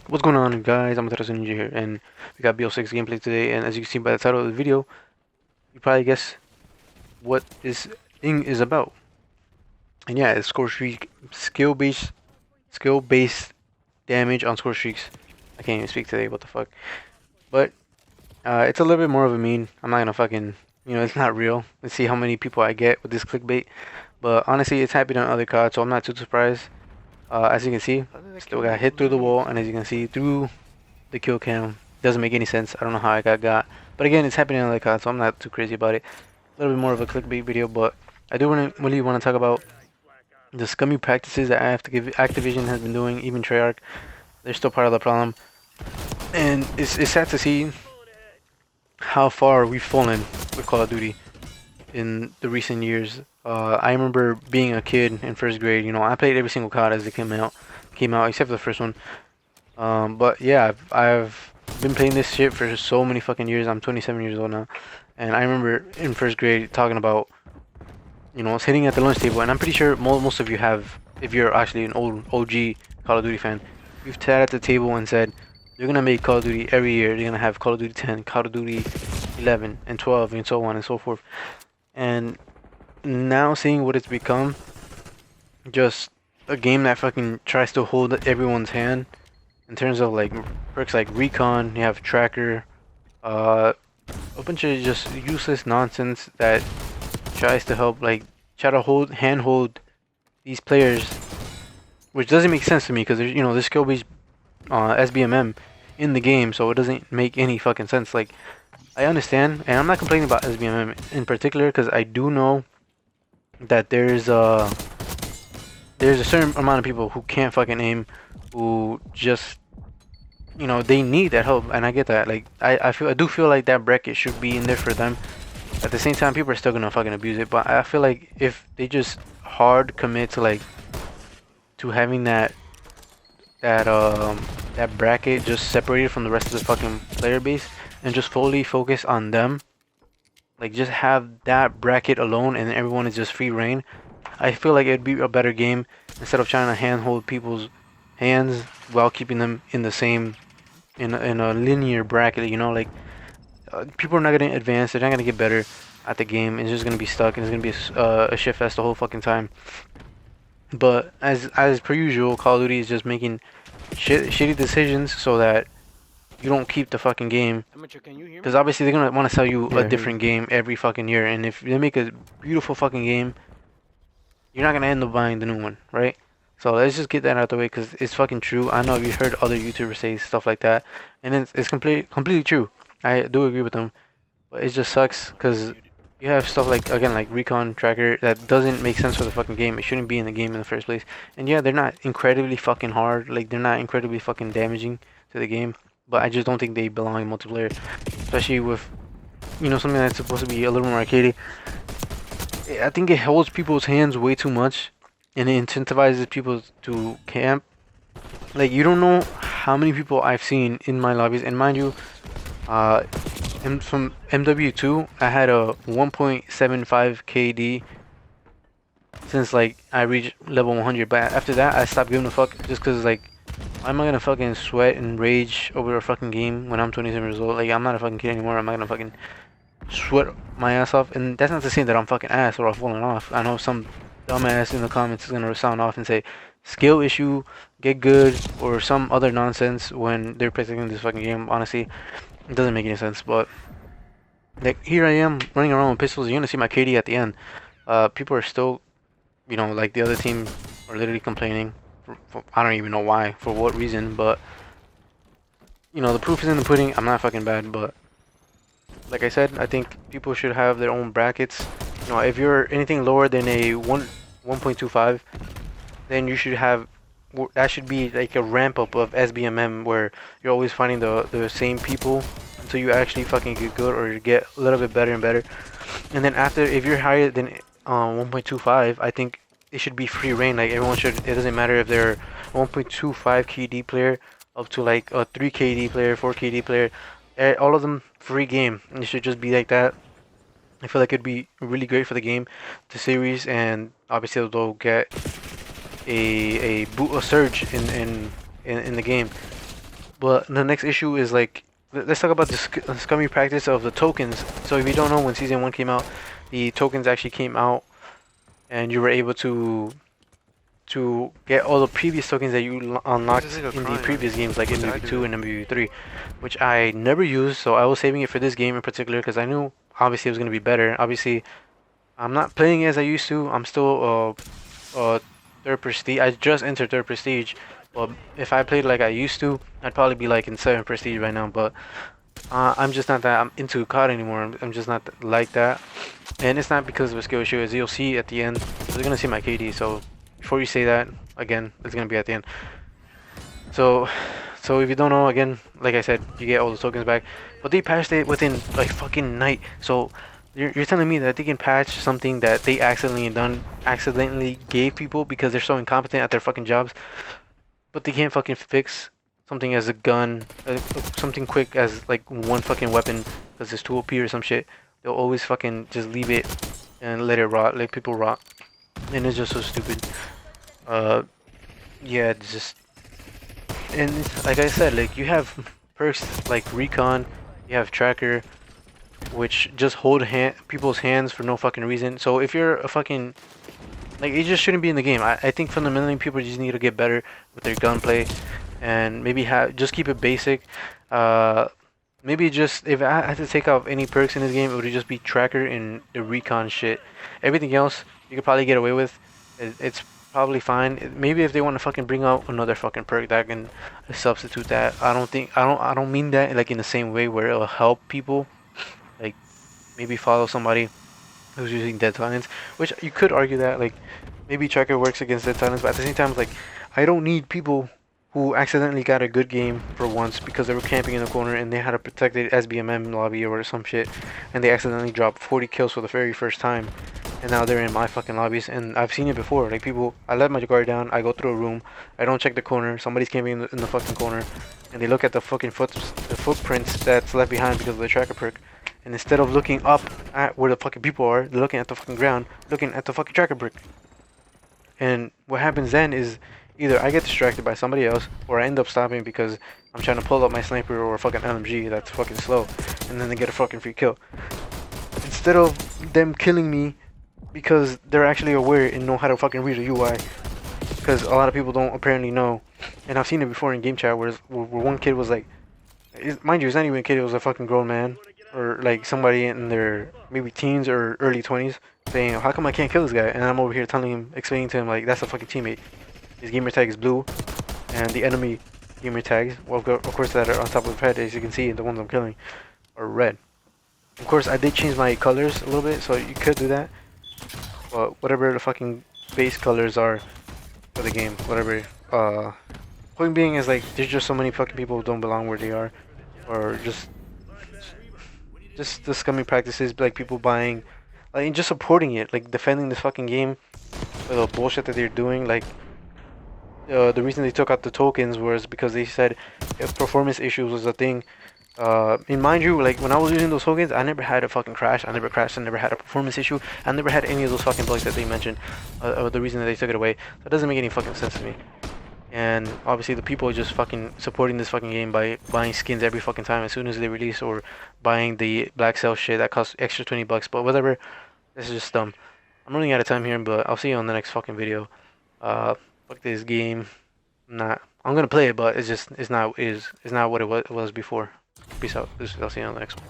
What's going on, guys? AmaterasuNinja here, and we got BO6 gameplay today. And as you can see by the title of the video, you probably guess what this thing is about. And yeah, it's Scorestreak skill-based damage on Scorestreaks. I can't even speak today. What the fuck? But it's a little bit more of a meme. I'm not gonna fucking, it's not real. Let's see how many people I get with this clickbait. But honestly, it's happening on other cards, so I'm not too surprised. As you can see, still got hit through the wall, and as you can see through the kill cam. Doesn't make any sense. I don't know how I got. But again, it's happening on the COD, so I'm not too crazy about it. A little bit more of a clickbait video, but I do really want to talk about the scummy practices that Activision has been doing, even Treyarch. They're still part of the problem. And it's sad to see how far we've fallen with Call of Duty in the recent years. I remember being a kid in first grade. I played every single COD as it came out except for the first one. But yeah, I've been playing this shit for so many fucking years. I'm 27 years old now, and I remember in first grade talking about, sitting at the lunch table, and I'm pretty sure most of you have, if you're actually an old OG Call of Duty fan, you've sat at the table and said, they're gonna make Call of Duty every year. They're gonna have Call of Duty 10, Call of Duty 11, and 12, and so on and so forth. And now seeing what it's become, just a game that fucking tries to hold everyone's hand in terms of like perks like recon. You have tracker, a bunch of just useless nonsense that tries to help, like try to handhold these players, which doesn't make sense to me because there's skill based SBMM in the game, so it doesn't make any fucking sense. Like, I understand, and I'm not complaining about SBMM in particular because I do know that there's a certain amount of people who can't fucking aim, who just, they need that help, and I get that. Like, I do feel like that bracket should be in there for them. At the same time, people are still gonna fucking abuse it, but I feel like if they just hard commit to having that bracket just separated from the rest of the fucking player base and just fully focus on them, like just have that bracket alone and everyone is just free reign, I feel like it'd be a better game instead of trying to handhold people's hands while keeping them in the same in a linear bracket. Like, people are not gonna advance. They're not gonna get better at the game. It's just gonna be stuck, and it's gonna be a shit fest the whole fucking time. But as per usual, Call of Duty is just making shitty decisions so that you don't keep the fucking game. Because obviously they're gonna want to sell you a different game every fucking year, and if they make a beautiful fucking game, you're not gonna end up buying the new one, right? So let's just get that out the way because it's fucking true. I know you've heard other YouTubers say stuff like that, and it's completely true. I do agree with them, but it just sucks because you have stuff like, again, like recon tracker that doesn't make sense for the fucking game. It shouldn't be in the game in the first place. And yeah, they're not incredibly fucking hard. Like, they're not incredibly fucking damaging to the game, but I just don't think they belong in multiplayer, especially with something that's supposed to be a little more arcadey. I think it holds people's hands way too much, and it incentivizes people to camp. Like, you don't know how many people I've seen in my lobbies, and mind you, and from MW2, I had a 1.75 KD since like I reached level 100. But after that, I stopped giving a fuck just cause, like, why am I gonna fucking sweat and rage over a fucking game when I'm 27 years old? Like, I'm not a fucking kid anymore. I'm not gonna fucking sweat my ass off. And that's not to say that I'm fucking ass or I'm falling off. I know some dumbass in the comments is gonna sound off and say skill issue, get good, or some other nonsense when they're practicing this fucking game. Honestly, it doesn't make any sense. But like, here I am running around with pistols. You're gonna see my KD at the end. People are still, like, the other team are literally complaining. I don't even know why, for what reason, but the proof is in the pudding. I'm not fucking bad, but like I said, I think people should have their own brackets. If you're anything lower than a 1.25, then you should have, that should be like a ramp up of SBMM where you're always finding the same people until you actually fucking get good or you get a little bit better and better. And then after, if you're higher than 1.25, I think it should be free reign. Like, everyone should, it doesn't matter if they're 1.25 KD player up to like a 3 KD player, 4 KD player, all of them free game. It should just be like that. I feel like it'd be really great for the game, the series, and obviously they'll get a surge in the game. But the next issue is like, let's talk about the scummy practice of the tokens. So if you don't know, when season 1 came out, the tokens actually came out, and you were able to get all the previous tokens that you unlocked in the previous games, like MVV2 and MVV3, which I never used. So I was saving it for this game in particular because I knew obviously it was gonna be better. Obviously, I'm not playing as I used to. I'm still third prestige. I just entered third prestige. Well, if I played like I used to, I'd probably be like in seventh prestige right now. But I'm just not that. I'm into COD anymore. I'm just not like that. And it's not because of a skill issue. As you'll see at the end, you're gonna see my KD. So before you say that, again, it's gonna be at the end. So if you don't know, again, like I said, you get all the tokens back. But they patched it within like fucking night. So you're telling me that they can patch something that they accidentally gave people because they're so incompetent at their fucking jobs, but they can't fucking fix something as a gun, something quick as like one fucking weapon because it's too OP or some shit. They'll always fucking just leave it and let it rot, let people rot, and it's just so stupid. Yeah, it's just, and like I said, like you have perks like recon, you have tracker, which just hold people's hands for no fucking reason. So if you're a fucking, like, it just shouldn't be in the game. I think fundamentally people just need to get better with their gunplay, and maybe just keep it basic. Maybe just, if I had to take off any perks in this game, it would just be tracker and the recon shit. Everything else you could probably get away with. It's probably fine. Maybe if they want to fucking bring out another fucking perk that can substitute that. I don't mean that like in the same way where it'll help people. Like maybe follow somebody who's using dead silence, which you could argue that like maybe tracker works against dead silence, but at the same time, like I don't need people who accidentally got a good game for once because they were camping in the corner and they had a protected SBMM lobby or some shit, and they accidentally dropped 40 kills for the very first time, and now they're in my fucking lobbies. And I've seen it before. Like people, I let my guard down, I go through a room, I don't check the corner, somebody's camping in the fucking corner, and they look at the fucking the footprints that's left behind because of the tracker perk. And instead of looking up at where the fucking people are, they're looking at the fucking ground, looking at the fucking tracker brick. And what happens then is either I get distracted by somebody else, or I end up stopping because I'm trying to pull up my sniper or a fucking LMG that's fucking slow, and then they get a fucking free kill. Instead of them killing me because they're actually aware and know how to fucking read a UI, because a lot of people don't apparently know. And I've seen it before in game chat where one kid was like, mind you, it's not even a kid, it was a fucking grown man, or like somebody in their maybe teens or early 20s saying, how come I can't kill this guy? And I'm over here telling him, explaining to him like, that's a fucking teammate. His gamer tag is blue, and the enemy gamer tags, well, of course, that are on top of the head, as you can see, the ones I'm killing, are red. Of course, I did change my colors a little bit, so you could do that. But whatever the fucking base colors are for the game, whatever. Point being is like, there's just so many fucking people who don't belong where they are, or just the scummy practices, like people buying, like, and just supporting it, like defending this fucking game for the bullshit that they're doing. Like, the reason they took out the tokens was because they said if performance issues was a thing. And mind you, like when I was using those tokens, I never had a fucking crash. I never crashed. I never had a performance issue. I never had any of those fucking bugs that they mentioned. The reason that they took it away, that doesn't make any fucking sense to me. And obviously the people are just fucking supporting this fucking game by buying skins every fucking time as soon as they release, or buying the black sale shit that costs extra 20 bucks. But whatever, this is just dumb. I'm running out of time here, but I'll see you on the next fucking video. Fuck this game. I'm gonna play it, but it's not what it was before. Peace out. I'll see you on the next one.